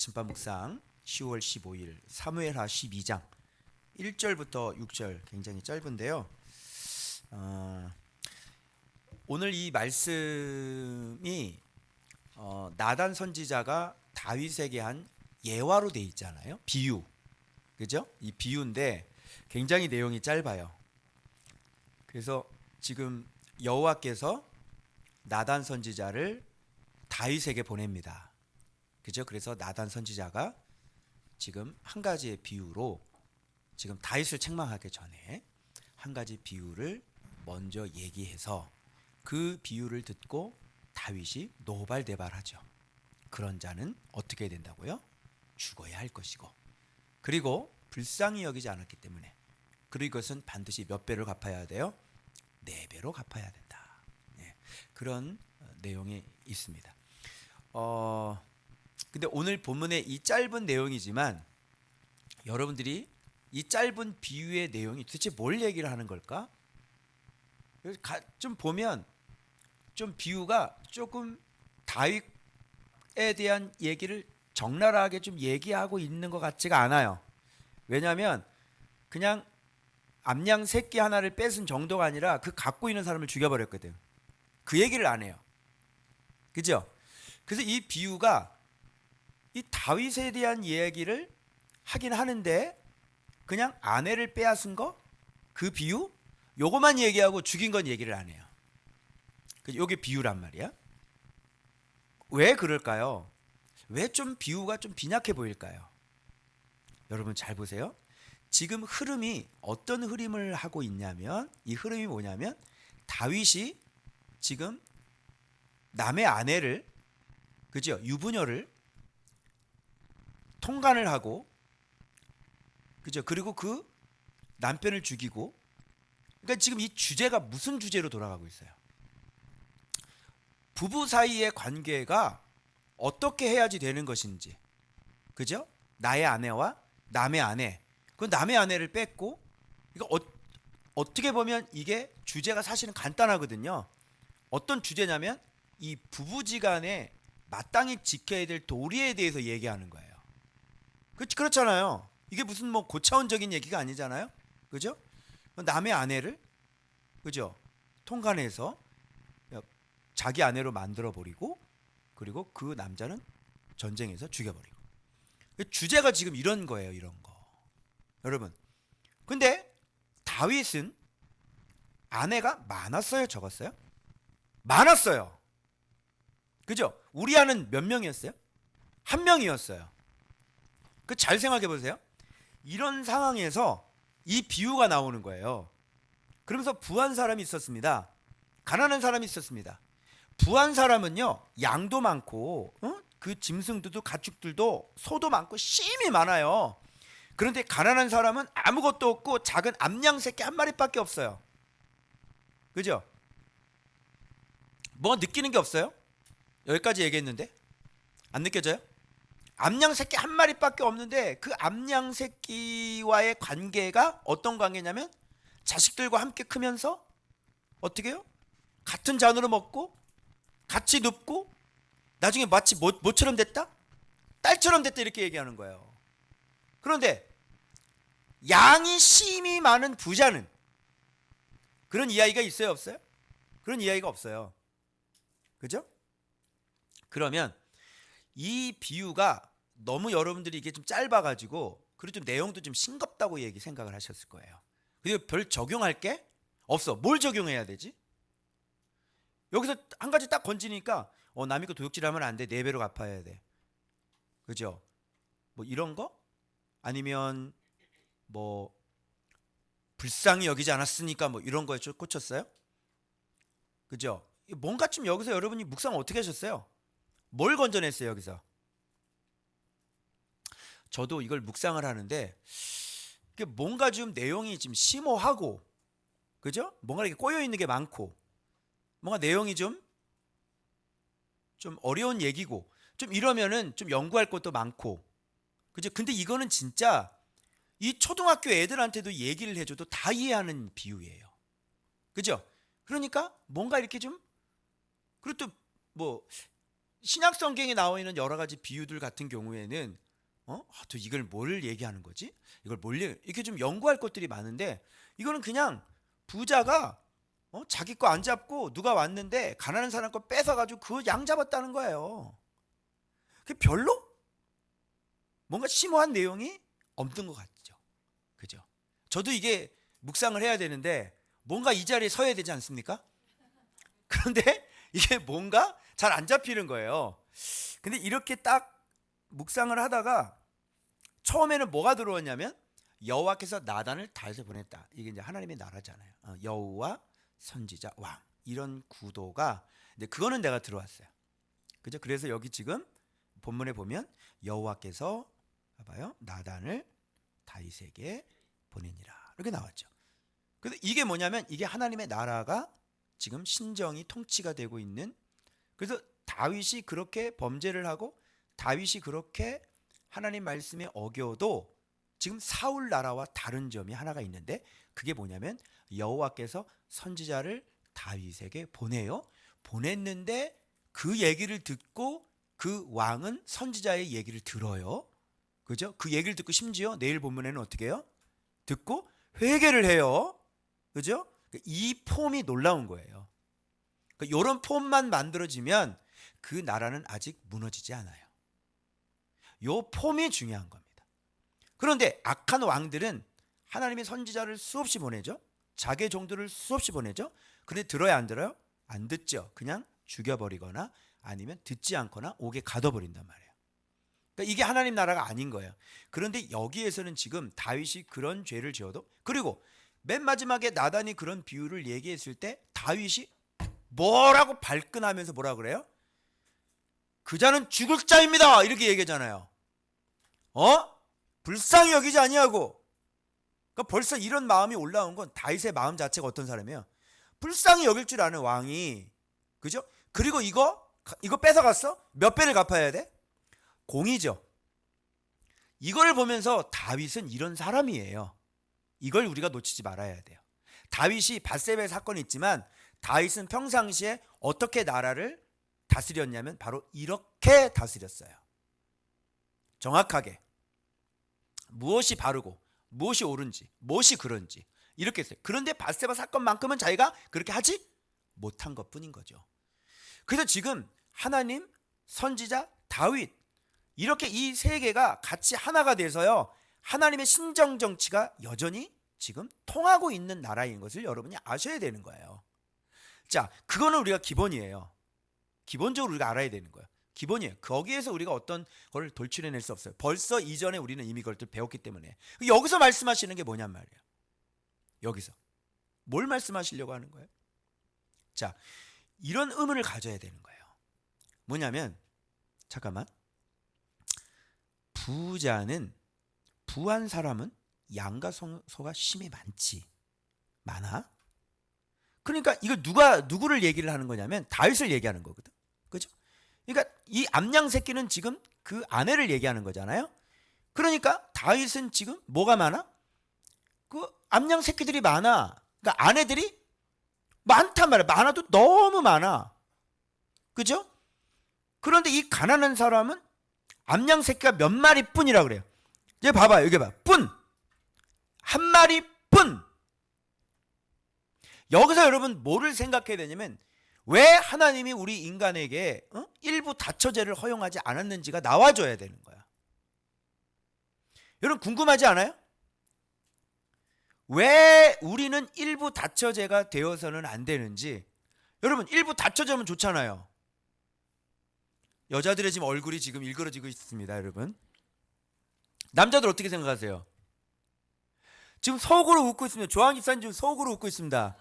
아침밥 묵상 10월 15일 사무엘하 12장 1절부터 6절 굉장히 짧은데요. 오늘 이 말씀이 나단 선지자가 다윗에게 한 예화로 돼 있잖아요. 비유, 그죠? 이 비유인데 굉장히 내용이 짧아요. 그래서 지금 여호와께서 나단 선지자를 다윗에게 보냅니다. 그죠? 그래서 나단 선지자가 지금 한 가지의 비유로 지금 다윗을 책망하기 전에 한 가지 비유를 먼저 얘기해서 그 비유를 듣고 다윗이 노발대발하죠. 그런 자는 어떻게 된다고요? 죽어야 할 것이고, 그리고 불쌍히 여기지 않았기 때문에 그리고 이것은 반드시 몇 배를 갚아야 돼요? 4배로 갚아야 된다. 그런 내용이 있습니다. 근데 오늘 본문의 이 짧은 내용이지만 여러분들이 이 짧은 비유의 내용이 도대체 뭘 얘기를 하는 걸까? 좀 보면 좀 비유가 조금 다윗에 대한 얘기를 적나라하게 좀 얘기하고 있는 것 같지가 않아요. 왜냐하면 그냥 암양 새끼 하나를 뺏은 정도가 아니라 그 갖고 있는 사람을 죽여버렸거든. 그 얘기를 안 해요. 그죠? 그래서 이 비유가 이 다윗에 대한 이야기를 하긴 하는데 그냥 아내를 빼앗은 거, 그 비유, 요거만 얘기하고 죽인 건 얘기를 안 해요. 요게 비유란 말이야. 왜 그럴까요? 왜 좀 비유가 좀 빈약해 보일까요? 여러분 잘 보세요. 지금 흐름이 어떤 흐름을 하고 있냐면 이 흐름이 뭐냐면 다윗이 지금 남의 아내를, 그죠? 유부녀를 통간을 하고, 그죠? 그리고 그 남편을 죽이고, 그러니까 지금 이 주제가 무슨 주제로 돌아가고 있어요? 부부 사이의 관계가 어떻게 해야지 되는 것인지, 그죠? 나의 아내와 남의 아내, 그 남의 아내를 뺐고, 이거 어떻게 보면 이게 주제가 사실은 간단하거든요. 어떤 주제냐면 이 부부지간에 마땅히 지켜야 될 도리에 대해서 얘기하는 거예요. 그렇잖아요. 이게 무슨 뭐 고차원적인 얘기가 아니잖아요. 그죠? 남의 아내를, 그죠? 통간해서 자기 아내로 만들어 버리고, 그리고 그 남자는 전쟁에서 죽여버리고. 주제가 지금 이런 거예요. 이런 거. 여러분, 근데 다윗은 아내가 많았어요, 적었어요? 많았어요. 그죠? 우리아는 몇 명이었어요? 한 명이었어요. 그 잘 생각해 보세요. 이런 상황에서 이 비유가 나오는 거예요. 그러면서 부한 사람이 있었습니다. 가난한 사람이 있었습니다. 부한 사람은요, 양도 많고, 그 짐승들도 가축들도 소도 많고 심이 많아요. 그런데 가난한 사람은 아무것도 없고 작은 암양 새끼 한 마리밖에 없어요. 그죠? 뭐 느끼는 게 없어요? 여기까지 얘기했는데 안 느껴져요? 암양 새끼 한 마리밖에 없는데 그 암양 새끼와의 관계가 어떤 관계냐면 자식들과 함께 크면서 어떻게 해요? 같은 잔으로 먹고 같이 눕고 나중에 마치 뭐처럼 됐다? 딸처럼 됐다 이렇게 얘기하는 거예요. 그런데 양이 심이 많은 부자는 그런 이야기가 있어요, 없어요? 그런 이야기가 없어요. 그죠? 그러면 이 비유가 너무 여러분들이 이게 좀 짧아가지고 그리고 좀 내용도 좀 싱겁다고 생각을 하셨을 거예요. 그리고 별 적용할 게 없어. 뭘 적용해야 되지? 여기서 한 가지 딱 건지니까 남이 거 도둑질하면 안 돼. 4배로 갚아야 돼. 그죠? 뭐 이런 거? 아니면 뭐 불쌍히 여기지 않았으니까 뭐 이런 거에 꽂혔어요? 그죠? 뭔가 좀 여기서 여러분이 묵상 어떻게 하셨어요? 뭘 건져냈어요 여기서? 저도 이걸 묵상을 하는데 뭔가 좀 내용이 좀 심오하고, 그죠? 뭔가 이렇게 꼬여 있는 게 많고, 뭔가 내용이 좀 어려운 얘기고, 좀 이러면은 좀 연구할 것도 많고, 그죠? 근데 이거는 진짜 이 초등학교 애들한테도 얘기를 해줘도 다 이해하는 비유예요. 그죠? 그러니까 뭔가 이렇게 좀, 그리고 또 뭐 신약 성경에 나와 있는 여러 가지 비유들 같은 경우에는 또 이걸 뭘 얘기하는 거지? 이걸 이렇게 좀 연구할 것들이 많은데 이거는 그냥 부자가 자기 거 안 잡고 누가 왔는데 가난한 사람 거 뺏어가지고 그 양 잡았다는 거예요. 그 별로 뭔가 심오한 내용이 없는 것 같죠. 그죠? 저도 이게 묵상을 해야 되는데 뭔가 이 자리에 서야 되지 않습니까? 그런데 이게 뭔가 잘 안 잡히는 거예요. 근데 이렇게 딱 묵상을 하다가 처음에는 뭐가 들어왔냐면 여호와께서 나단을 다윗에 보냈다. 이게 이제 하나님의 나라잖아요. 여호와 선지자 왕 이런 구도가 근데 그거는 내가 들어왔어요. 그죠? 그래서 여기 지금 본문에 보면 여호와께서 봐봐요. 나단을 다윗에게 보내니라. 이렇게 나왔죠. 근데 이게 뭐냐면 이게 하나님의 나라가 지금 신정이 통치가 되고 있는 그래서 다윗이 그렇게 범죄를 하고 다윗이 그렇게 하나님 말씀에 어겨도 지금 사울 나라와 다른 점이 하나가 있는데 그게 뭐냐면 여호와께서 선지자를 다윗에게 보내요. 보냈는데 그 얘기를 듣고 그 왕은 선지자의 얘기를 들어요. 그죠? 그 얘기를 듣고 심지어 내일 본문에는 어떻게 해요? 듣고 회개를 해요. 그죠? 이 폼이 놀라운 거예요. 이런 폼만 만들어지면 그 나라는 아직 무너지지 않아요. 요 폼이 중요한 겁니다. 그런데 악한 왕들은 하나님의 선지자를 수없이 보내죠. 자기의 종들을 수없이 보내죠. 근데 들어야 안 들어요? 안 듣죠. 그냥 죽여버리거나 아니면 듣지 않거나 옥에 가둬버린단 말이에요. 그러니까 이게 하나님 나라가 아닌 거예요. 그런데 여기에서는 지금 다윗이 그런 죄를 지어도 그리고 맨 마지막에 나단이 그런 비유를 얘기했을 때 다윗이 뭐라고 발끈하면서 뭐라 그래요? 그 자는 죽을 자입니다. 이렇게 얘기하잖아요. 불쌍히 여기지 아니하고. 그러니까 벌써 이런 마음이 올라온 건 다윗의 마음 자체가 어떤 사람이에요? 불쌍히 여길 줄 아는 왕이. 그죠? 그리고 이거 뺏어갔어? 몇 배를 갚아야 돼? 공이죠. 이걸 보면서 다윗은 이런 사람이에요. 이걸 우리가 놓치지 말아야 돼요. 다윗이 밧세바의 사건이 있지만 다윗은 평상시에 어떻게 나라를 다스렸냐면 바로 이렇게 다스렸어요. 정확하게 무엇이 바르고 무엇이 옳은지 무엇이 그런지 이렇게 했어요. 그런데 밧세바 사건만큼은 자기가 그렇게 하지 못한 것뿐인 거죠. 그래서 지금 하나님, 선지자, 다윗 이렇게 이 세 개가 같이 하나가 돼서요. 하나님의 신정 정치가 여전히 지금 통하고 있는 나라인 것을 여러분이 아셔야 되는 거예요. 자, 그거는 우리가 기본이에요. 기본적으로 우리가 알아야 되는 거예요. 기본이에요. 거기에서 우리가 어떤 걸 돌출해낼 수 없어요. 벌써 이전에 우리는 이미 그걸 배웠기 때문에. 여기서 말씀하시는 게 뭐냔 말이에요. 여기서 뭘 말씀하시려고 하는 거예요? 자, 이런 의문을 가져야 되는 거예요. 뭐냐면 잠깐만. 부한 사람은 양과 소가 심히 많아. 그러니까 이걸 누구를 얘기를 하는 거냐면 다윗을 얘기하는 거거든. 그죠? 그러니까 이 암양 새끼는 지금 그 아내를 얘기하는 거잖아요. 그러니까 다윗은 지금 뭐가 많아? 그 암양 새끼들이 많아. 그러니까 아내들이 많단 말이야. 많아도 너무 많아. 그죠? 그런데 이 가난한 사람은 암양 새끼가 몇 마리뿐이라 그래요. 이제 봐봐요. 여기 봐. 한 마리뿐. 여기서 여러분 뭐를 생각해야 되냐면 왜 하나님이 우리 인간에게 일부 다처제를 허용하지 않았는지가 나와줘야 되는 거야. 여러분 궁금하지 않아요? 왜 우리는 일부 다처제가 되어서는 안 되는지. 여러분 일부 다처제면 좋잖아요. 여자들의 지금 얼굴이 지금 일그러지고 있습니다. 여러분 남자들 어떻게 생각하세요? 지금 속으로 웃고 있습니다. 조항 집사님 지금 속으로 웃고 있습니다.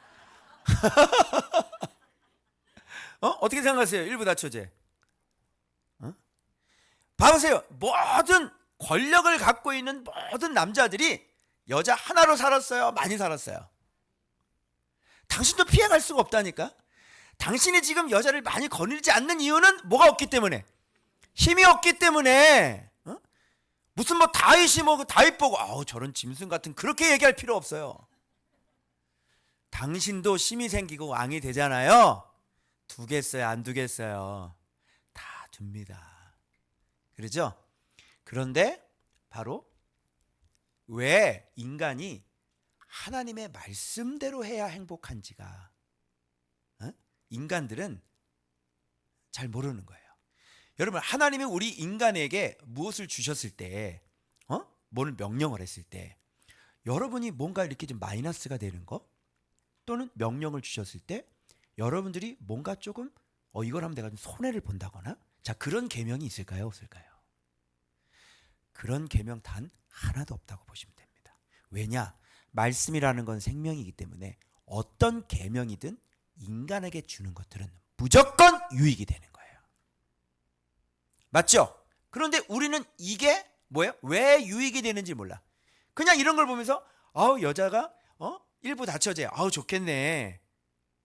어떻게 생각하세요? 일부 다처제. 봐보세요. 모든 권력을 갖고 있는 모든 남자들이 여자 하나로 살았어요? 많이 살았어요? 당신도 피해갈 수가 없다니까. 당신이 지금 여자를 많이 거느리지 않는 이유는 뭐가 없기 때문에? 힘이 없기 때문에. 무슨 뭐 다윗이 다윗 보고 저런 짐승 같은 그렇게 얘기할 필요 없어요. 당신도 힘이 생기고 왕이 되잖아요. 두겠어요? 안 두겠어요? 다 둡니다. 그러죠? 그런데 바로 왜 인간이 하나님의 말씀대로 해야 행복한지가 인간들은 잘 모르는 거예요. 여러분, 하나님이 우리 인간에게 무엇을 주셨을 때, 뭘 명령을 했을 때, 여러분이 뭔가 이렇게 좀 마이너스가 되는 거, 또는 명령을 주셨을 때, 여러분들이 뭔가 조금 이걸 하면 내가 좀 손해를 본다거나, 자, 그런 계명이 있을까요, 없을까요? 그런 계명 단 하나도 없다고 보시면 됩니다. 왜냐? 말씀이라는 건 생명이기 때문에 어떤 계명이든 인간에게 주는 것들은 무조건 유익이 되는 거예요. 맞죠? 그런데 우리는 이게 뭐예요? 왜 유익이 되는지 몰라. 그냥 이런 걸 보면서 여자가 일부 다처제 좋겠네.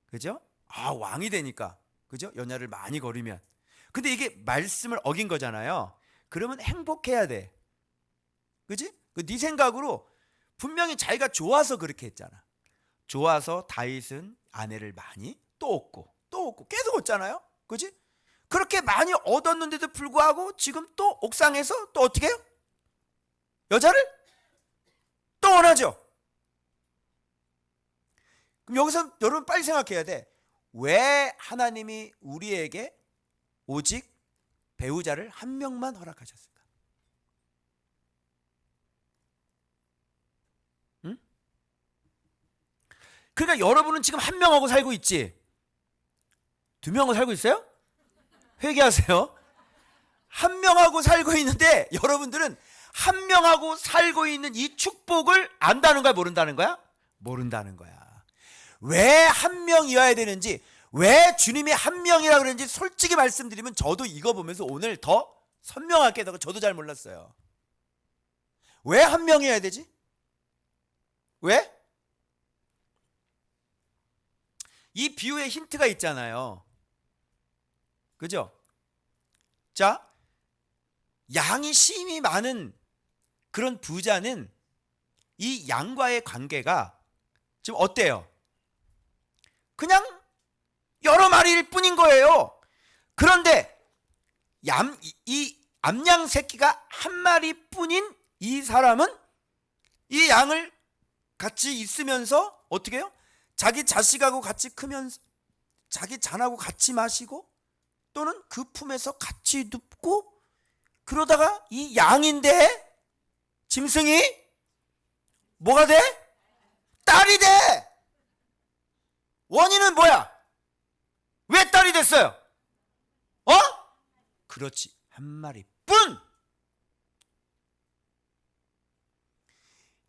그죠? 왕이 되니까. 그죠? 연애를 많이 거리면. 근데 이게 말씀을 어긴 거잖아요. 그러면 행복해야 돼. 그지? 네 생각으로 분명히 자기가 좋아서 그렇게 했잖아. 좋아서 다윗은 아내를 많이 또 얻고 계속 얻잖아요. 그지? 그렇게 많이 얻었는데도 불구하고 지금 또 옥상에서 또 어떻게 해요? 여자를 또 원하죠. 그럼 여기서 여러분 빨리 생각해야 돼. 왜 하나님이 우리에게 오직 배우자를 한 명만 허락하셨을까? 응? 그러니까 여러분은 지금 한 명하고 살고 있지. 두 명하고 살고 있어요? 회개하세요. 한 명하고 살고 있는데 여러분들은 한 명하고 살고 있는 이 축복을 안다는 거야, 모른다는 거야? 모른다는 거야. 왜 한 명이어야 되는지, 왜 주님이 한 명이라 그랬는지 솔직히 말씀드리면 저도 이거 보면서 오늘 더 선명하게 되고 저도 잘 몰랐어요. 왜 한 명이어야 되지? 왜? 이 비유에 힌트가 있잖아요. 그죠? 자, 양이 심이 많은 그런 부자는 이 양과의 관계가 지금 어때요? 그냥 여러 마리일 뿐인 거예요. 그런데 이 암양 새끼가 한 마리뿐인 이 사람은 이 양을 같이 있으면서 어떻게 해요? 자기 자식하고 같이 크면서 자기 잔하고 같이 마시고 또는 그 품에서 같이 눕고 그러다가 이 양인데 짐승이 뭐가 돼? 딸이 돼. 원인은 뭐야? 왜 딸이 됐어요? 그렇지, 한 마리뿐.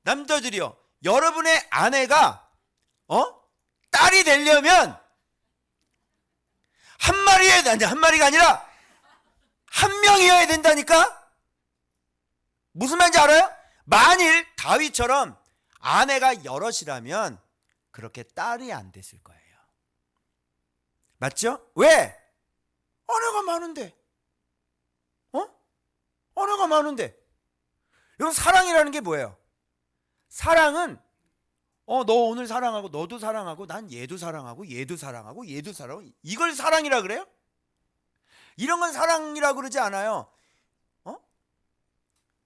남자들이요, 여러분의 아내가 딸이 되려면 한 마리가 아니라 한 명이어야 된다니까. 무슨 말인지 알아요? 만일 다윗처럼 아내가 여럿이라면 그렇게 딸이 안 됐을 거예요. 맞죠? 왜? 아내가 많은데. 아내가 많은데. 여러분, 사랑이라는 게 뭐예요? 사랑은 너 오늘 사랑하고 너도 사랑하고 난 얘도 사랑하고 얘도 사랑하고 얘도 사랑하고 이걸 사랑이라 그래요? 이런 건 사랑이라고 그러지 않아요.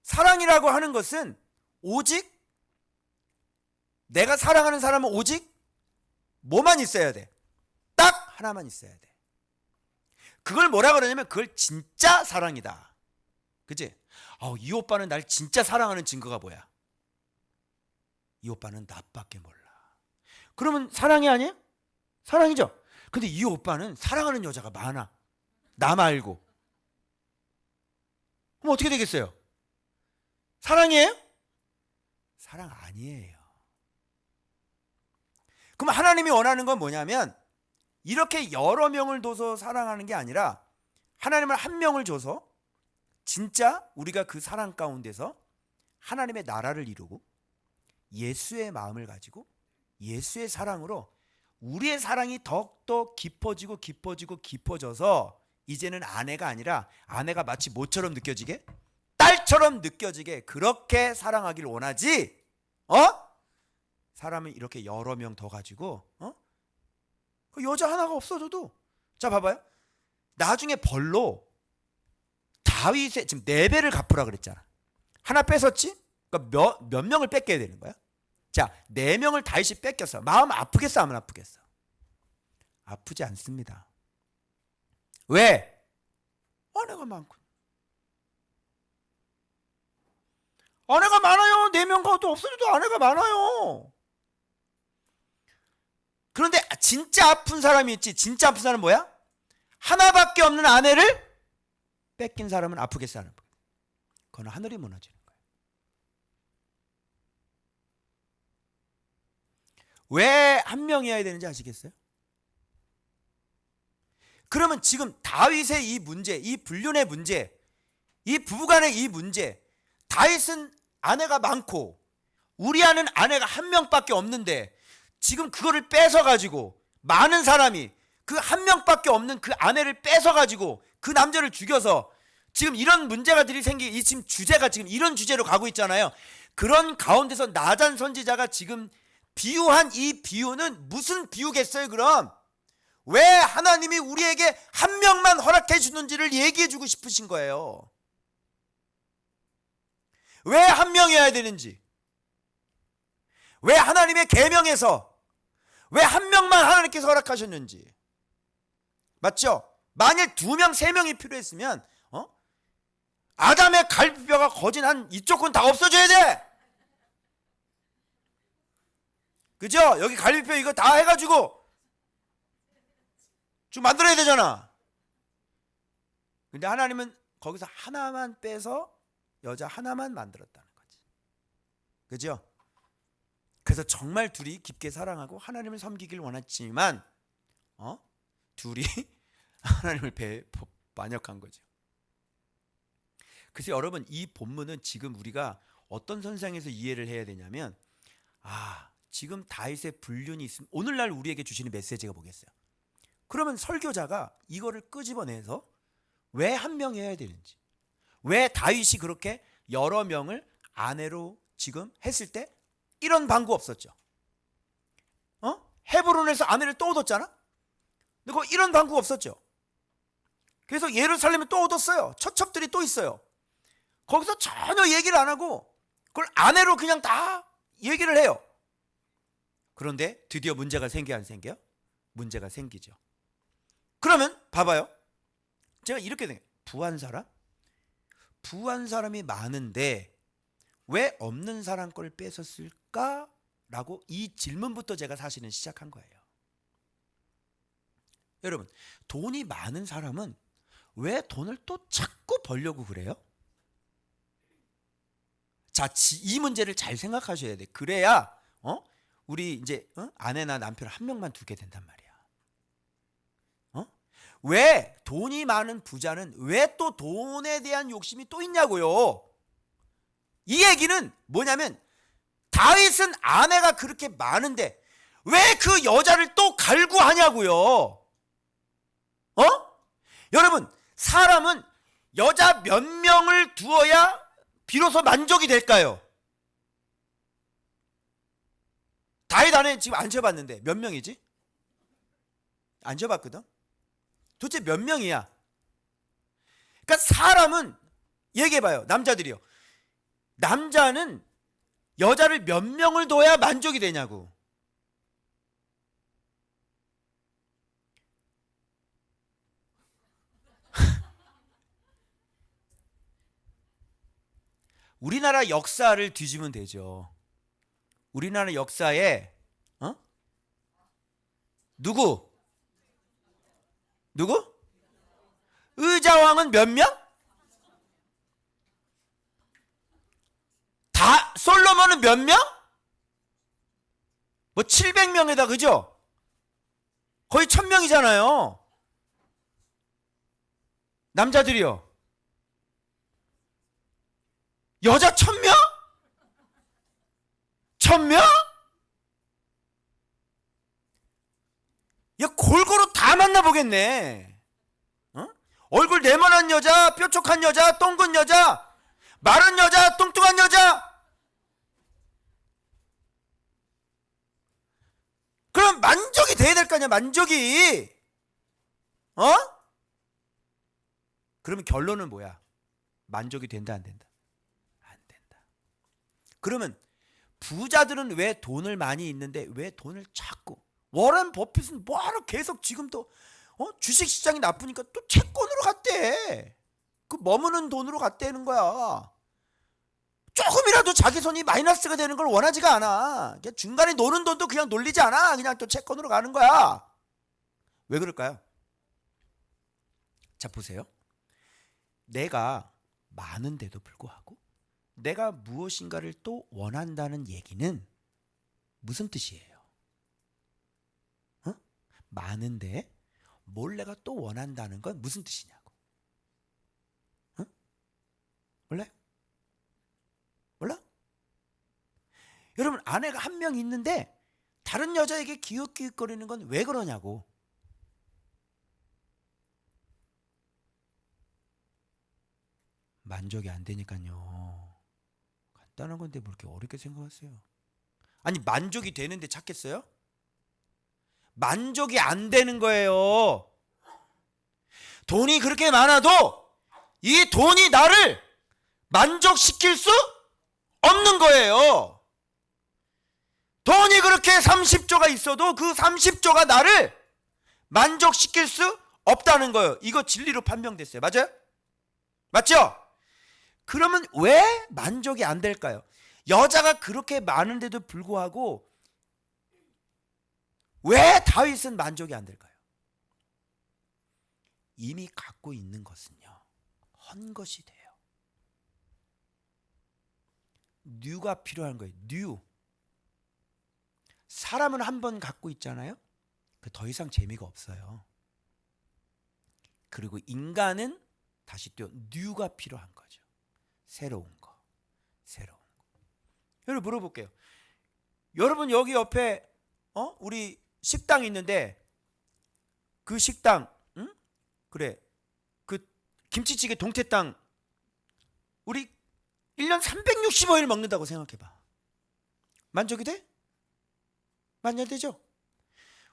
사랑이라고 하는 것은 오직 내가 사랑하는 사람은 오직 뭐만 있어야 돼? 딱 하나만 있어야 돼. 그걸 뭐라 그러냐면 그걸 진짜 사랑이다. 그치? 이 오빠는 날 진짜 사랑하는 증거가 뭐야? 이 오빠는 나밖에 몰라. 그러면 사랑이 아니에요? 사랑이죠. 근데 이 오빠는 사랑하는 여자가 많아. 나 말고. 그럼 어떻게 되겠어요? 사랑이에요? 사랑 아니에요. 그럼 하나님이 원하는 건 뭐냐면 이렇게 여러 명을 둬서 사랑하는 게 아니라 하나님을 한 명을 줘서 진짜 우리가 그 사랑 가운데서 하나님의 나라를 이루고 예수의 마음을 가지고 예수의 사랑으로 우리의 사랑이 더욱더 깊어지고 깊어져서 이제는 아내가 아니라 아내가 마치 모처럼 느껴지게 딸처럼 느껴지게 그렇게 사랑하길 원하지. 사람을 이렇게 여러 명 더 가지고 그 여자 하나가 없어져도 자 봐봐요. 나중에 벌로 다윗의 지금 4배를 갚으라 그랬잖아. 하나 뺏었지? 그러니까 몇 명을 뺏겨야 되는 거야? 자, 4명을 다윗이 뺏겼어. 마음 아프겠어, 안 아프겠어? 아프지 않습니다. 왜? 아내가 많고. 아내가 많아요. 4명 가도 없어져도 아내가 많아요. 그런데 진짜 아픈 사람이 있지. 진짜 아픈 사람은 뭐야? 하나밖에 없는 아내를 뺏긴 사람은 아프겠어, 안 아프겠어? 그건 하늘이 무너지는 거예요. 왜 한 명이어야 되는지 아시겠어요? 그러면 지금 다윗의 이 문제, 이 불륜의 문제, 이 부부간의 이 문제, 다윗은 아내가 많고 우리아는 아내가 한 명밖에 없는데 지금 그거를 뺏어가지고 많은 사람이 그 한 명밖에 없는 그 아내를 뺏어가지고 그 남자를 죽여서 지금 이런 문제가들이 이 지금 주제가 지금 이런 주제로 가고 있잖아요. 그런 가운데서 나단 선지자가 지금 비유한 이 비유는 무슨 비유겠어요? 그럼 왜 하나님이 우리에게 한 명만 허락해 주는지를 얘기해 주고 싶으신 거예요. 왜 한 명이어야 되는지, 왜 하나님의 계명에서 왜 한 명만 하나님께서 허락하셨는지. 맞죠? 만일 2명, 3명이 필요했으면 아담의 갈비뼈가 거진 한 이쪽은 다 없어져야 돼. 그죠? 여기 갈비뼈 이거 다 해가지고 좀 만들어야 되잖아. 근데 하나님은 거기서 하나만 빼서 여자 하나만 만들었다는 거지. 그죠? 그래서 정말 둘이 깊게 사랑하고 하나님을 섬기길 원했지만 둘이 하나님을 반역한 거죠. 그래서 여러분, 이 본문은 지금 우리가 어떤 선상에서 이해를 해야 되냐면, 지금 다윗의 불륜이 있으면 오늘날 우리에게 주시는 메시지가 뭐겠어요? 그러면 설교자가 이거를 끄집어내서 왜 한 명이어야 되는지, 왜 다윗이 그렇게 여러 명을 아내로 지금 했을 때 이런 방구 없었죠. 헤브론에서 아내를 또 얻었잖아. 근데 이런 방구가 없었죠. 그래서 예루살렘에 또 얻었어요. 처첩들이 또 있어요. 거기서 전혀 얘기를 안 하고 그걸 아내로 그냥 다 얘기를 해요. 그런데 드디어 문제가 생겨요, 안 생겨요? 문제가 생기죠. 그러면 봐봐요. 제가 이렇게 생각해요. 부한 사람이 많은데 왜 없는 사람 걸 뺏었을까? 라고 이 질문부터 제가 사실은 시작한 거예요. 여러분, 돈이 많은 사람은 왜 돈을 또 자꾸 벌려고 그래요? 자, 이 문제를 잘 생각하셔야 돼. 그래야 우리 이제 아내나 남편 한 명만 두게 된단 말이야. 왜 돈이 많은 부자는 왜 또 돈에 대한 욕심이 또 있냐고요. 이 얘기는 뭐냐면 다윗은 아내가 그렇게 많은데 왜 그 여자를 또 갈구하냐고요. 여러분, 사람은 여자 몇 명을 두어야 비로소 만족이 될까요? 다윗 아내 지금 안 재봤는데 몇 명이지? 안 재봤거든. 도대체 몇 명이야? 그러니까 사람은 얘기해봐요. 남자들이요. 남자는 여자를 몇 명을 둬야 만족이 되냐고. 우리나라 역사를 뒤지면 되죠. 우리나라 역사에 누구? 의자왕은 몇 명? 다 솔로몬은 몇 명? 뭐 700명이다, 그죠? 거의 1000명이잖아요. 남자들이요. 여자 1000명? 1000명? 야, 골고루 다 만나보겠네. 얼굴 네모난 여자, 뾰족한 여자, 똥근 여자, 마른 여자, 뚱뚱한 여자. 그럼 만족이 돼야 될 거 아니야, 만족이. 그러면 결론은 뭐야? 만족이 된다 안 된다? 안 된다. 그러면 부자들은 왜 돈을 많이 있는데 왜 돈을 자꾸, 워런 버핏은 뭐하러 계속 지금도 주식시장이 나쁘니까 또 채권으로 갔대. 그 머무는 돈으로 갔대는 거야. 조금이라도 자기 손이 마이너스가 되는 걸 원하지가 않아. 그냥 중간에 노는 돈도 그냥 놀리지 않아. 그냥 또 채권으로 가는 거야. 왜 그럴까요? 자, 보세요. 내가 많은데도 불구하고 내가 무엇인가를 또 원한다는 얘기는 무슨 뜻이에요? 많은데 뭘 내가 또 원한다는 건 무슨 뜻이냐고. 몰라요? 몰라? 여러분, 아내가 한 명 있는데 다른 여자에게 기웃기웃거리는 건 왜 그러냐고. 만족이 안 되니까요. 간단한 건데 뭐 이렇게 어렵게 생각하세요? 아니, 만족이 되는데 찾겠어요? 만족이 안 되는 거예요. 돈이 그렇게 많아도 이 돈이 나를 만족시킬 수 없는 거예요. 돈이 그렇게 30조가 있어도 그 30조가 나를 만족시킬 수 없다는 거예요. 이거 진리로 판명됐어요. 맞아요? 맞죠? 그러면 왜 만족이 안 될까요? 여자가 그렇게 많은데도 불구하고 왜 다윗은 만족이 안 될까요? 이미 갖고 있는 것은요, 헛것이 돼요. 뉴가 필요한 거예요. 뉴. 사람은 한 번 갖고 있잖아요. 그 더 이상 재미가 없어요. 그리고 인간은 다시 또 뉴가 필요한 거죠. 새로운 거. 새로운 거. 여러분, 물어볼게요. 여러분, 여기 옆에 우리 식당 있는데 그 식당, 응? 그래, 그 김치찌개 동태탕 우리 1년 365일 먹는다고 생각해봐. 만족이 돼? 만족되죠?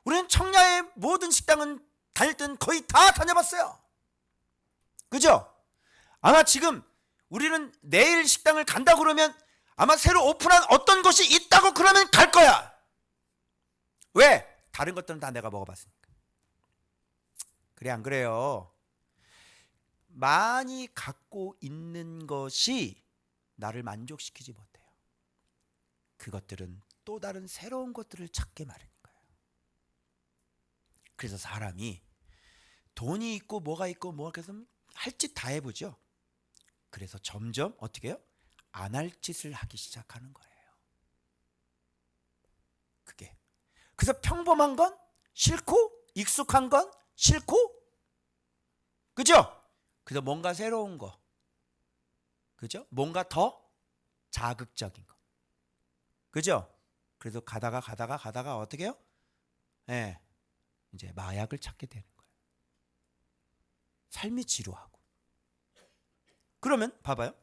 우리는 청라의 모든 식당은 다닐 땐 거의 다 다녀봤어요. 그죠? 아마 지금 우리는 내일 식당을 간다 그러면 아마 새로 오픈한 어떤 곳이 있다고 그러면 갈 거야. 왜? 다른 것들은 다 내가 먹어봤으니까. 그래, 안 그래요? 많이 갖고 있는 것이 나를 만족시키지 못해요. 그것들은 또 다른 새로운 것들을 찾게 마련인 거예요. 그래서 사람이 돈이 있고 뭐가 있고 뭐가 해서 할 짓 다 해보죠. 그래서 점점 어떻게 해요? 안 할 짓을 하기 시작하는 거예요. 그게. 그래서 평범한 건 싫고 익숙한 건 싫고, 그죠? 그래서 뭔가 새로운 거, 그죠? 뭔가 더 자극적인 거, 그죠? 그래서 가다가 어떻게 해요? 예, 이제 마약을 찾게 되는 거예요. 삶이 지루하고. 그러면 봐봐요.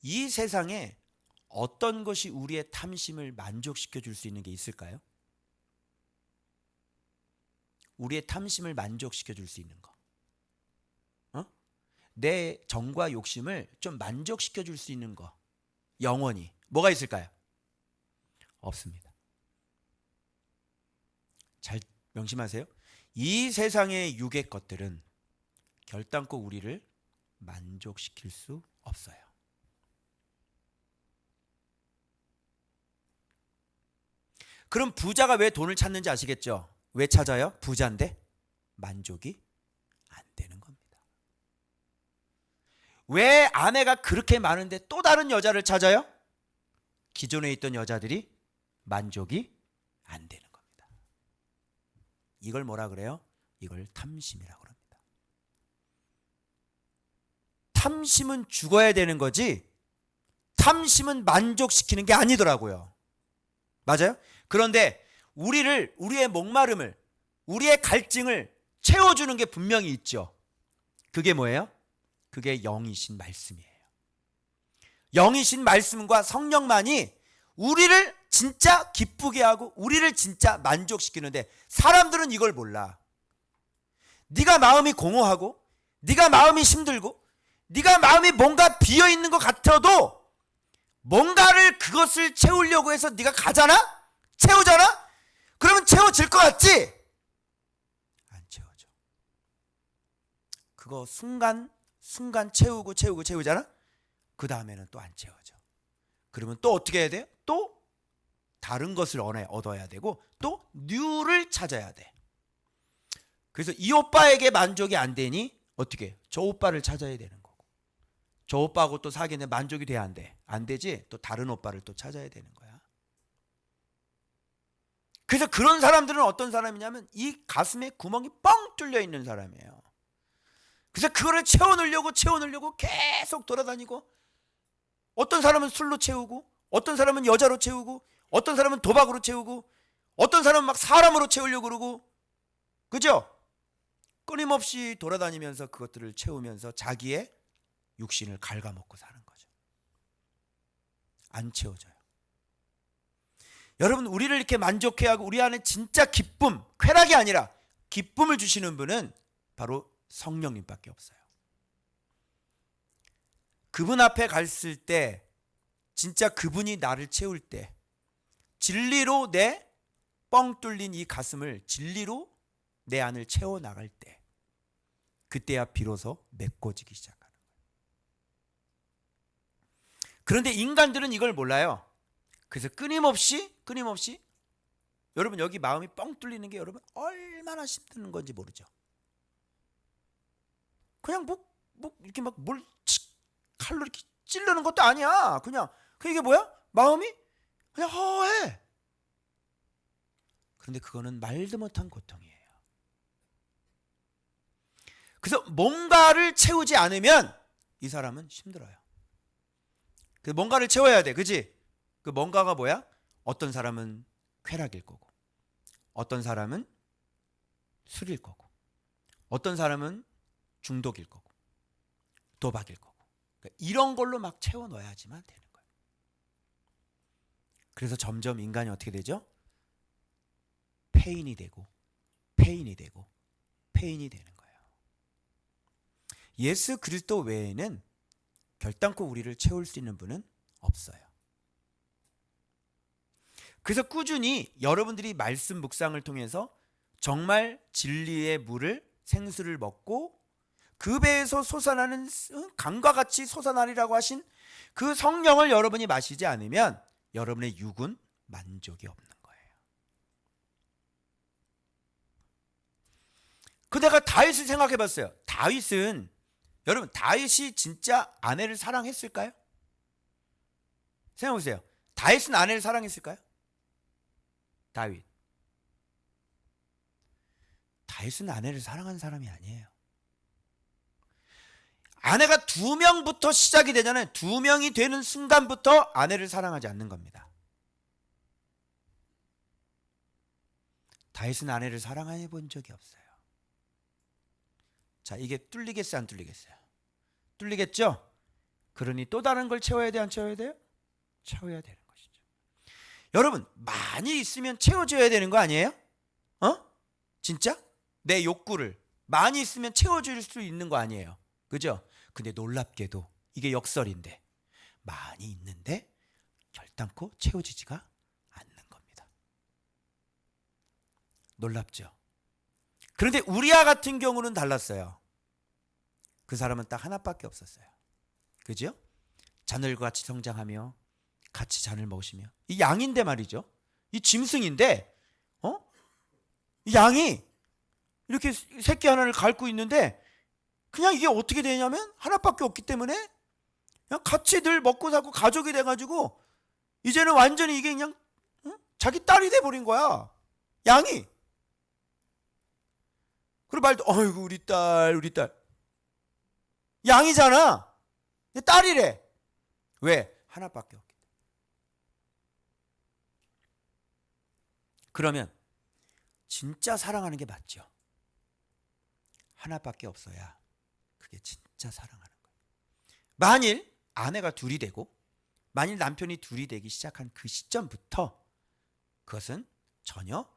이 세상에 어떤 것이 우리의 탐심을 만족시켜 줄 수 있는 게 있을까요? 우리의 탐심을 만족시켜 줄 수 있는 거. 내 정과 욕심을 좀 만족시켜 줄 수 있는 거. 영원히. 뭐가 있을까요? 없습니다. 잘 명심하세요. 이 세상의 육의 것들은 결단코 우리를 만족시킬 수 없어요. 그럼 부자가 왜 돈을 찾는지 아시겠죠? 왜 찾아요? 부자인데 만족이 안 되는 겁니다. 왜 아내가 그렇게 많은데 또 다른 여자를 찾아요? 기존에 있던 여자들이 만족이 안 되는 겁니다. 이걸 뭐라 그래요? 이걸 탐심이라고 합니다. 탐심은 죽어야 되는 거지 탐심은 만족시키는 게 아니더라고요. 맞아요? 그런데 우리의 목마름을, 우리의 갈증을 채워주는 게 분명히 있죠. 그게 뭐예요? 그게 영이신 말씀이에요. 영이신 말씀과 성령만이 우리를 진짜 기쁘게 하고 우리를 진짜 만족시키는데 사람들은 이걸 몰라. 네가 마음이 공허하고 네가 마음이 힘들고 네가 마음이 뭔가 비어 있는 것 같아도 뭔가를 그것을 채우려고 해서 네가 가잖아? 채우잖아? 그러면 채워질 것 같지? 안 채워져. 그거 순간 채우잖아? 그 다음에는 또 안 채워져. 그러면 또 어떻게 해야 돼? 또 다른 것을 얻어야 되고 또 뉴를 찾아야 돼. 그래서 이 오빠에게 만족이 안 되니 어떻게? 저 오빠를 찾아야 되는 거고. 저 오빠하고 또 사귀는데 만족이 돼야 안 돼. 안 되지? 또 다른 오빠를 또 찾아야 되는 거야. 그래서 그런 사람들은 어떤 사람이냐면 이 가슴에 구멍이 뻥 뚫려 있는 사람이에요. 그래서 그거를 채워넣으려고 계속 돌아다니고, 어떤 사람은 술로 채우고, 어떤 사람은 여자로 채우고, 어떤 사람은 도박으로 채우고, 어떤 사람은 막 사람으로 채우려고 그러고, 그죠? 끊임없이 돌아다니면서 그것들을 채우면서 자기의 육신을 갉아먹고 사는 거죠. 안 채워져요. 여러분, 우리를 이렇게 만족해 하고 우리 안에 진짜 기쁨, 쾌락이 아니라 기쁨을 주시는 분은 바로 성령님밖에 없어요. 그분 앞에 갔을 때, 진짜 그분이 나를 채울 때, 진리로 내 뻥 뚫린 이 가슴을 진리로 내 안을 채워나갈 때, 그때야 비로소 메꿔지기 시작하는 거예요. 그런데 인간들은 이걸 몰라요. 그래서 끊임없이 여러분, 여기 마음이 뻥 뚫리는 게 여러분 얼마나 힘든 건지 모르죠. 그냥 이렇게 막 뭘 칼로 이렇게 찌르는 것도 아니야. 그냥 이게 뭐야? 마음이 그냥 허해. 그런데 그거는 말도 못한 고통이에요. 그래서 뭔가를 채우지 않으면 이 사람은 힘들어요. 그 뭔가를 채워야 돼, 그지? 그 뭔가가 뭐야? 어떤 사람은 쾌락일 거고, 어떤 사람은 술일 거고, 어떤 사람은 중독일 거고, 도박일 거고. 그러니까 이런 걸로 막 채워 넣어야지만 되는 거예요. 그래서 점점 인간이 어떻게 되죠? 페인이 되고 되는 거예요. 예수 그리스도 외에는 결단코 우리를 채울 수 있는 분은 없어요. 그래서 꾸준히 여러분들이 말씀 묵상을 통해서 정말 진리의 물을, 생수를 먹고 그 배에서 솟아나는, 강과 같이 솟아나리라고 하신 그 성령을 여러분이 마시지 않으면 여러분의 육은 만족이 없는 거예요. 그 내가 다윗을 생각해 봤어요. 여러분, 다윗이 진짜 아내를 사랑했을까요? 생각해 보세요. 다윗은 아내를 사랑했을까요? 다윗은 아내를 사랑한 사람이 아니에요. 아내가 2명부터 시작이 되잖아요. 2명이 되는 순간부터 아내를 사랑하지 않는 겁니다. 다윗은 아내를 사랑해 본 적이 없어요. 자, 이게 뚫리겠어요, 안 뚫리겠어요? 뚫리겠죠? 그러니 또 다른 걸 채워야 돼, 안 채워야 돼요? 채워야 되는 것이죠. 여러분, 많이 있으면 채워줘야 되는 거 아니에요? 진짜? 내 욕구를 많이 있으면 채워줄 수 있는 거 아니에요? 그죠? 근데 놀랍게도 이게 역설인데, 많이 있는데 결단코 채워지지가 않는 겁니다. 놀랍죠? 그런데 우리아 같은 경우는 달랐어요. 그 사람은 딱 하나밖에 없었어요. 그죠? 자늘과 같이 성장하며 같이 잔을 먹으시며, 이 양인데 말이죠. 이 짐승인데, 이 양이 이렇게 새끼 하나를 갉고 있는데, 그냥 이게 어떻게 되냐면 하나밖에 없기 때문에 그냥 같이 늘 먹고 살고 가족이 돼가지고 이제는 완전히 이게 그냥 자기 딸이 돼버린 거야, 양이. 그리고 말도, 어이구 우리 딸 양이잖아. 딸이래. 왜? 하나밖에 없기 때문에. 그러면 진짜 사랑하는 게 맞죠? 하나밖에 없어야 그게 진짜 사랑하는 거예요. 만일 아내가 둘이 되고, 만일 남편이 둘이 되기 시작한 그 시점부터 그것은 전혀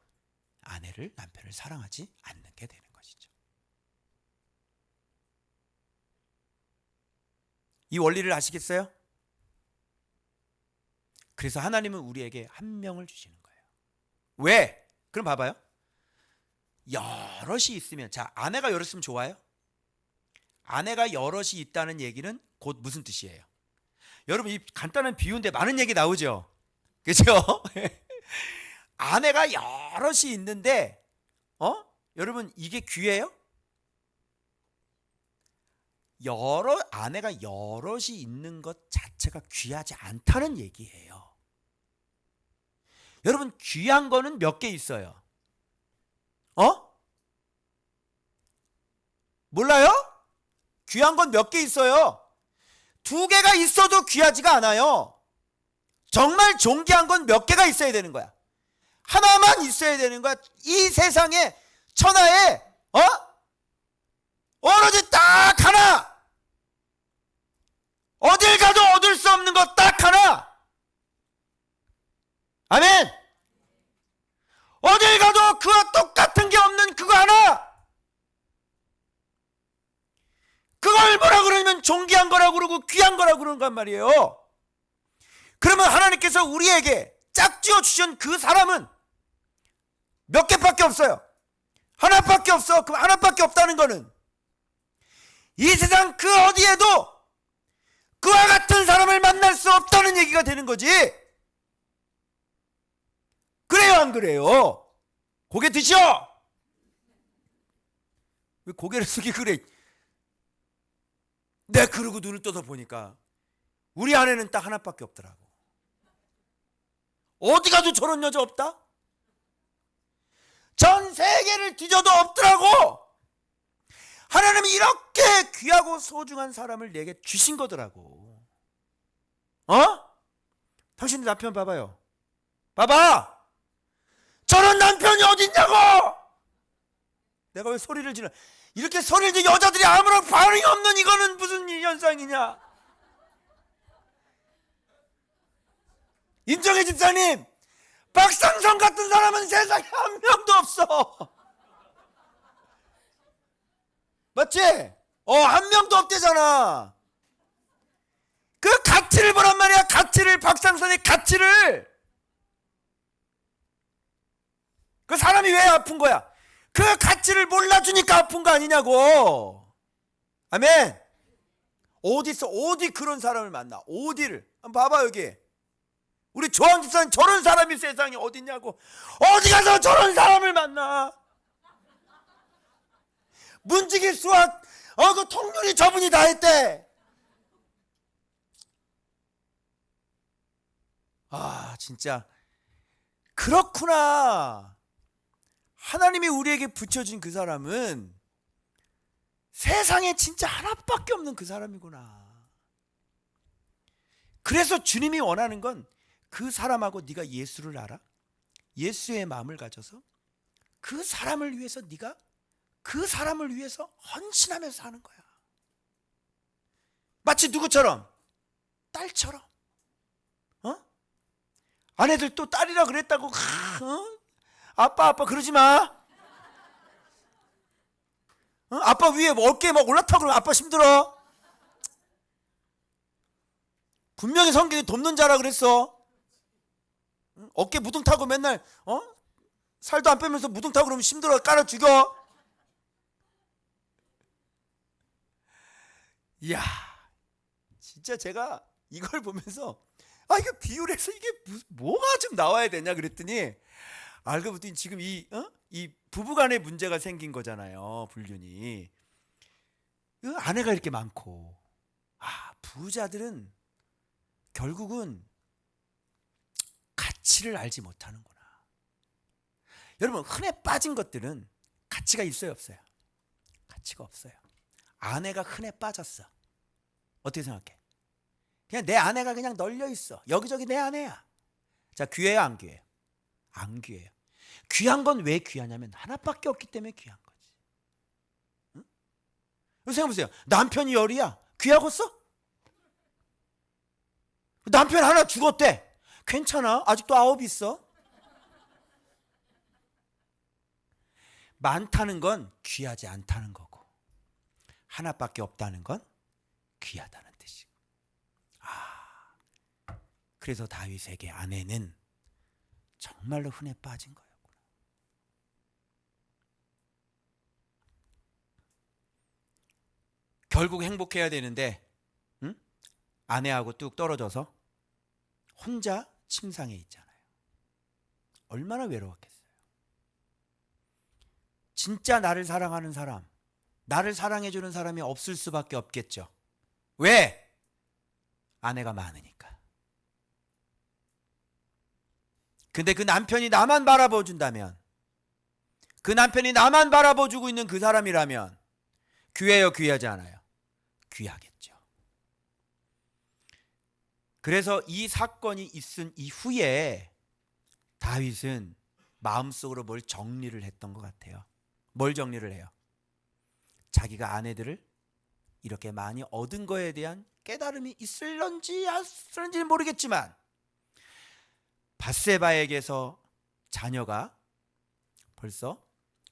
남편을 사랑하지 않는 게 되는 것이죠. 이 원리를 아시겠어요? 그래서 하나님은 우리에게 한 명을 주시는 거예요. 왜? 그럼 봐봐요. 여럿이 있으면, 자, 아내가 여럿 있으면 좋아요? 아내가 여럿이 있다는 얘기는 곧 무슨 뜻이에요? 여러분, 이 간단한 비유인데 많은 얘기 나오죠? 그렇죠? 아내가 여럿이 있는데 여러분, 이게 귀해요? 아내가 여럿이 있는 것 자체가 귀하지 않다는 얘기예요. 여러분, 귀한 거는 몇 개 있어요? 몰라요? 귀한 건 몇 개 있어요? 2개가 있어도 귀하지가 않아요. 정말 존귀한 건 몇 개가 있어야 되는 거야. 하나만 있어야 되는 거야. 이 세상에 천하에 오로지 딱 하나, 어딜 가도 얻을 수 없는 것 딱 하나. 아멘. 어딜 가도 그와 똑같은 게 없는 그거 하나. 그걸 뭐라 그러면 존귀한 거라고 그러고 귀한 거라고 그러는 건 말이에요. 그러면 하나님께서 우리에게 짝지어 주신 그 사람은 몇 개밖에 없어요. 하나밖에 없어. 그럼 하나밖에 없다는 거는 이 세상 그 어디에도 그와 같은 사람을 만날 수 없다는 얘기가 되는 거지. 그래요, 안 그래요? 고개 드셔. 왜 고개를 숙이고 그래? 내 그러고 눈을 떠서 보니까 우리 아내는 딱 하나밖에 없더라고. 어디 가도 저런 여자 없다? 전 세계를 뒤져도 없더라고. 하나님이 이렇게 귀하고 소중한 사람을 내게 주신 거더라고. 당신의 남편 봐봐요. 봐봐. 저런 남편이 어딨냐고. 내가 왜 소리를 지르? 이렇게 소리를 지르 여자들이 아무런 반응이 없는 이거는 무슨 현상이냐? 임정혜 집사님, 박상성 같은 사람은 세상에 한 명도 없어. 맞지? 한 명도 없대잖아. 그 가치를 보란 말이야. 가치를, 박상선의 가치를. 그 사람이 왜 아픈 거야? 그 가치를 몰라주니까 아픈 거 아니냐고. 아멘. 어디 그런 사람을 만나? 어디를? 한번 봐봐 여기. 우리 조항 집사님 저런 사람이 세상에 어딨냐고. 어디 가서 저런 사람을 만나? 문지기 수학 그 통률이 저분이 다 했대. 진짜 그렇구나. 하나님이 우리에게 붙여준 그 사람은 세상에 진짜 하나밖에 없는 그 사람이구나. 그래서 주님이 원하는 건 그 사람하고 네가 예수를 알아? 예수의 마음을 가져서 그 사람을 위해서 네가 그 사람을 위해서 헌신하면서 사는 거야. 마치 누구처럼? 딸처럼. 아내들 또 딸이라 그랬다고 아빠 그러지 마. 아빠 위에 어깨에 막 올라타고 그러면 아빠 힘들어. 분명히 성경에 돕는 자라 그랬어. 어깨 무등 타고 맨날 살도 안 빼면서 무등 타고 그러면 힘들어. 깔아 죽여. 이야, 진짜 제가 이걸 보면서 이거 비유를 해서 이게 뭐가 좀 나와야 되냐 그랬더니 알고 보니 지금 이 부부간의 문제가 생긴 거잖아요. 불륜이. 아내가 이렇게 많고 부자들은 결국은 가치를 알지 못하는구나. 여러분, 흔해 빠진 것들은 가치가 있어요, 없어요? 가치가 없어요. 아내가 흔해 빠졌어. 어떻게 생각해? 그냥 내 아내가 그냥 널려 있어. 여기저기 내 아내야. 자, 귀해요, 안 귀해요? 안 귀해요. 귀한 건 왜 귀하냐면 하나밖에 없기 때문에 귀한 거지. 응? 생각해보세요. 남편이 열이야. 귀하겠어? 남편 하나 죽었대. 괜찮아. 아직도 9 있어. 많다는 건 귀하지 않다는 거고 하나밖에 없다는 건 귀하다는 뜻이고. 그래서 다윗에게 아내는 정말로 흔해 빠진 거였구나. 결국 행복해야 되는데 응? 아내하고 뚝 떨어져서 혼자 침상에 있잖아요. 얼마나 외로웠겠어요. 진짜 나를 사랑하는 사람, 나를 사랑해주는 사람이 없을 수밖에 없겠죠. 왜? 아내가 많으니까. 근데 그 남편이 나만 바라봐준다면, 그 남편이 나만 바라봐주고 있는 그 사람이라면 귀해요, 귀하지 않아요? 귀하겠죠. 그래서 이 사건이 있은 이후에 다윗은 마음속으로 뭘 정리를 했던 것 같아요. 뭘 정리를 해요? 자기가 아내들을 이렇게 많이 얻은 거에 대한 깨달음이 있을런지 없을런지는 모르겠지만 밧세바에게서 자녀가 벌써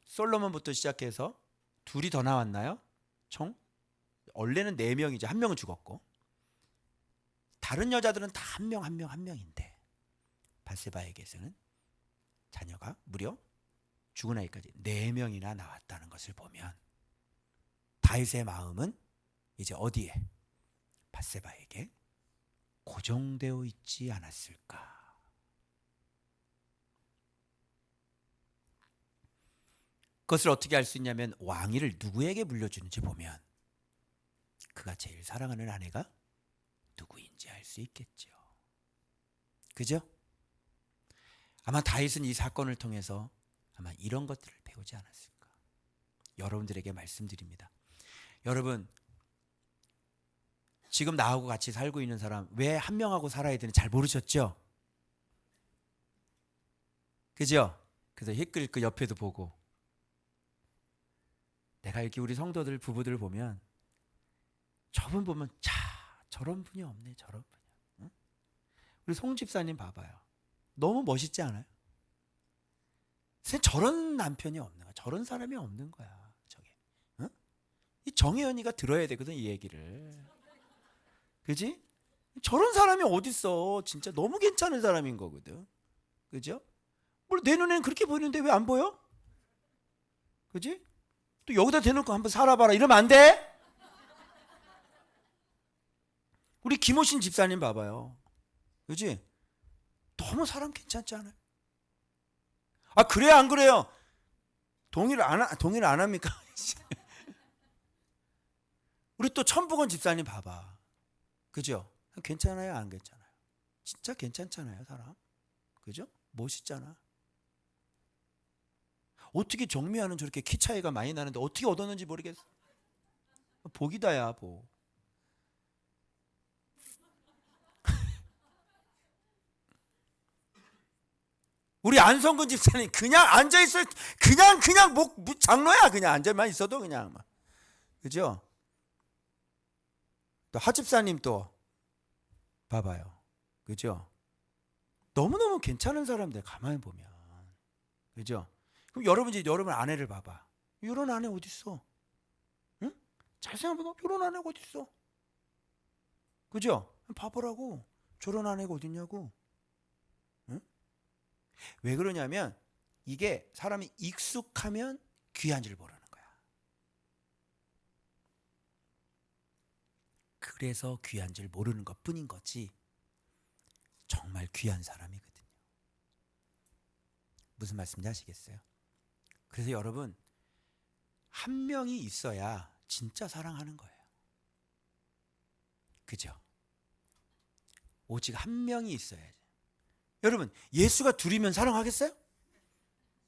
솔로몬부터 시작해서 둘이 더 나왔나요? 총? 원래는 4명이죠. 1명은 죽었고 다른 여자들은 다 한 명 한 명 한 명인데 밧세바에게서는 자녀가 무려 죽은 아이까지 4명이나 나왔다는 것을 보면 다윗의 마음은 이제 어디에? 밧세바에게 고정되어 있지 않았을까? 그것을 어떻게 알 수 있냐면 왕위를 누구에게 물려주는지 보면 그가 제일 사랑하는 아내가 누구인지 알 수 있겠죠. 그죠? 아마 다윗은 이 사건을 통해서 아마 이런 것들을 배우지 않았을까. 여러분들에게 말씀드립니다. 여러분 지금 나하고 같이 살고 있는 사람 왜 한 명하고 살아야 되는지 잘 모르셨죠? 그죠? 그래서 힐끌 옆에도 보고 내가 이렇게 우리 성도들 부부들 보면 저분 보면 저런 분이 없네 저런 분이. 응? 우리 송 집사님 봐봐요. 너무 멋있지 않아요? 저런 남편이 없는 거야. 저런 사람이 없는 거야. 저게. 응? 이 정혜연이가 들어야 되거든 이 얘기를. 그지? 저런 사람이 어딨어. 진짜 너무 괜찮은 사람인 거거든. 그죠? 물론 내 눈에는 그렇게 보이는데 왜 안 보여? 그지? 또 여기다 대놓고 한번 살아봐라 이러면 안 돼? 우리 김호신 집사님 봐봐요. 그지? 너무 사람 괜찮지 않아요? 아 그래요 안 그래요? 동의를 안 합니까? 우리 또 천북원 집사님 봐봐. 그죠? 괜찮아요 안 괜찮아요? 진짜 괜찮잖아요 사람. 그죠? 멋있잖아. 어떻게 정미하는 저렇게 키 차이가 많이 나는데 어떻게 얻었는지 모르겠어. 복이다야 복. 우리 안성근 집사님 그냥 앉아있어요. 그냥 장로야. 그냥 앉아만 있어도 그냥 막. 그죠? 또 하집사님 또 봐봐요. 그죠? 너무너무 괜찮은 사람들 가만히 보면. 그죠? 그럼 여러분 아내를 봐봐. 이런 아내 어딨어? 응? 잘 생각해봐. 이런 아내가 어딨어? 그죠? 봐보라고. 저런 아내가 어딨냐고. 응? 왜 그러냐면 이게 사람이 익숙하면 귀한 줄 모르는 거야. 그래서 귀한 줄 모르는 것 뿐인 거지 정말 귀한 사람이거든요. 무슨 말씀인지 아시겠어요? 그래서 여러분 한 명이 있어야 진짜 사랑하는 거예요. 그죠? 오직 한 명이 있어야지. 여러분 예수가 둘이면 사랑하겠어요?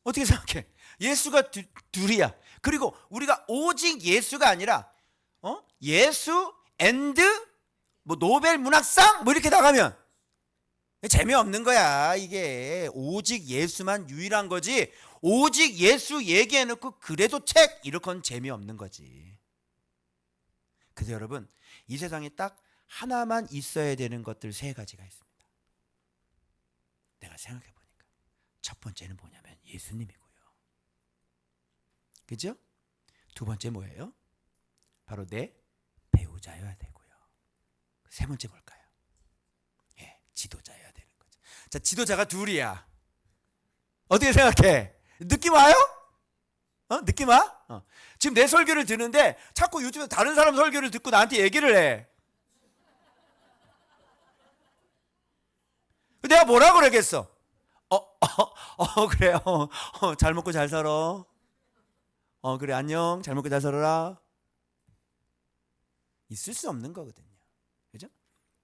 어떻게 생각해? 예수가 둘이야. 그리고 우리가 오직 예수가 아니라 예수 앤드 뭐 노벨 문학상 뭐 이렇게 나가면 재미없는 거야. 이게 오직 예수만 유일한 거지. 오직 예수 얘기해놓고 그래도 책 이렇게는 재미없는 거지. 그래서 여러분 이 세상에 딱 하나만 있어야 되는 것들 3가지가 있습니다. 내가 생각해보니까 첫 번째는 뭐냐면 예수님이고요. 그죠? 두 번째 뭐예요? 바로 내 배우자여야 되고요. 세 번째 뭘까요? 예, 지도자여야 자, 지도자가 둘이야. 어떻게 생각해? 느낌 와요? 느낌 와? 지금 내 설교를 듣는데 자꾸 유튜브에 다른 사람 설교를 듣고 나한테 얘기를 해. 내가 뭐라 그러겠어? 그래. 잘 먹고 잘 살아. 그래, 안녕. 잘 먹고 잘 살아라. 있을 수 없는 거거든요. 그죠?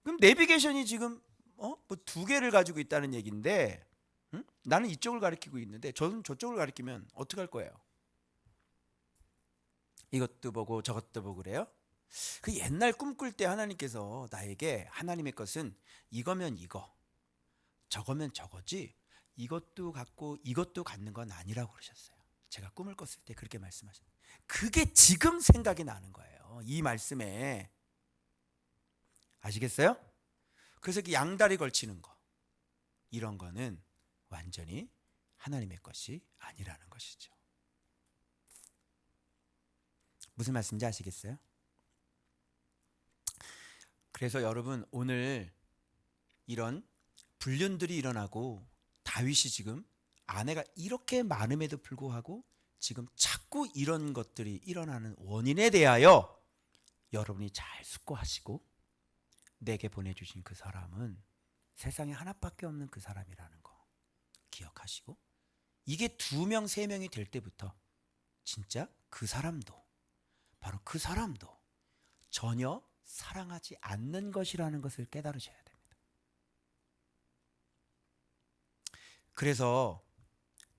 그럼 내비게이션이 지금 뭐 두 개를 가지고 있다는 얘기인데, 응? 나는 이쪽을 가리키고 있는데 저는 저쪽을 가리키면 어떻게 할 거예요? 이것도 보고 저것도 보고 그래요? 그 옛날 꿈꿀 때 하나님께서 나에게 하나님의 것은 이거면 이거, 저거면 저거지, 이것도 갖고 이것도 갖는 건 아니라고 그러셨어요. 제가 꿈을 꿨을 때 그렇게 말씀하셨어요. 그게 지금 생각이 나는 거예요. 이 말씀에. 아시겠어요? 그래서 그 양다리 걸치는 거, 이런 거는 완전히 하나님의 것이 아니라는 것이죠. 무슨 말씀인지 아시겠어요? 그래서 여러분, 오늘 이런 불륜들이 일어나고 다윗이 지금 아내가 이렇게 많음에도 불구하고 지금 자꾸 이런 것들이 일어나는 원인에 대하여 여러분이 잘 숙고하시고, 내게 보내주신 그 사람은 세상에 하나밖에 없는 그 사람이라는 거 기억하시고, 이게 2명, 3명이 될 때부터 진짜 그 사람도, 바로 그 사람도 전혀 사랑하지 않는 것이라는 것을 깨달으셔야 됩니다. 그래서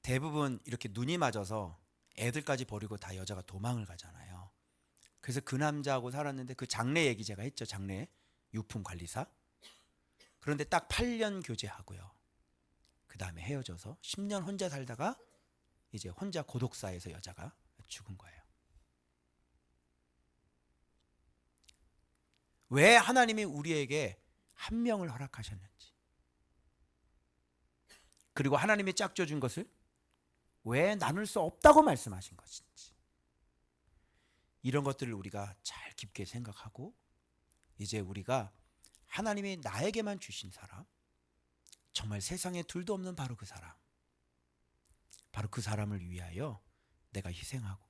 대부분 이렇게 눈이 맞아서 애들까지 버리고 다 여자가 도망을 가잖아요. 그래서 그 남자하고 살았는데, 그 장래 얘기 제가 했죠. 장래 유품 관리사. 그런데 딱 8년 교제하고요. 그 다음에 헤어져서 10년 혼자 살다가 이제 혼자 고독사에서 여자가 죽은 거예요. 왜 하나님이 우리에게 한 명을 허락하셨는지, 그리고 하나님이 짝져준 것을 왜 나눌 수 없다고 말씀하신 것인지, 이런 것들을 우리가 잘 깊게 생각하고, 이제 우리가 하나님이 나에게만 주신 사람, 정말 세상에 둘도 없는 바로 그 사람, 바로 그 사람을 위하여 내가 희생하고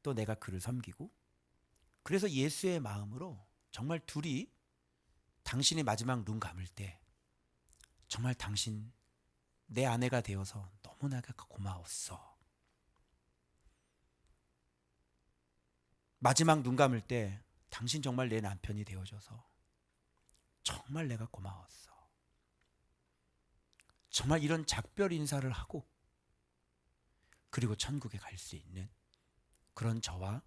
또 내가 그를 섬기고, 그래서 예수의 마음으로 정말 둘이, 당신이 마지막 눈 감을 때 정말 당신 내 아내가 되어서 너무나 고마웠어. 마지막 눈 감을 때 당신 정말 내 남편이 되어줘서 정말 내가 고마웠어. 정말 이런 작별 인사를 하고, 그리고 천국에 갈 수 있는 그런 저와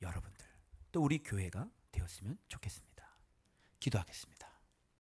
여러분들, 또 우리 교회가 되었으면 좋겠습니다. 기도하겠습니다.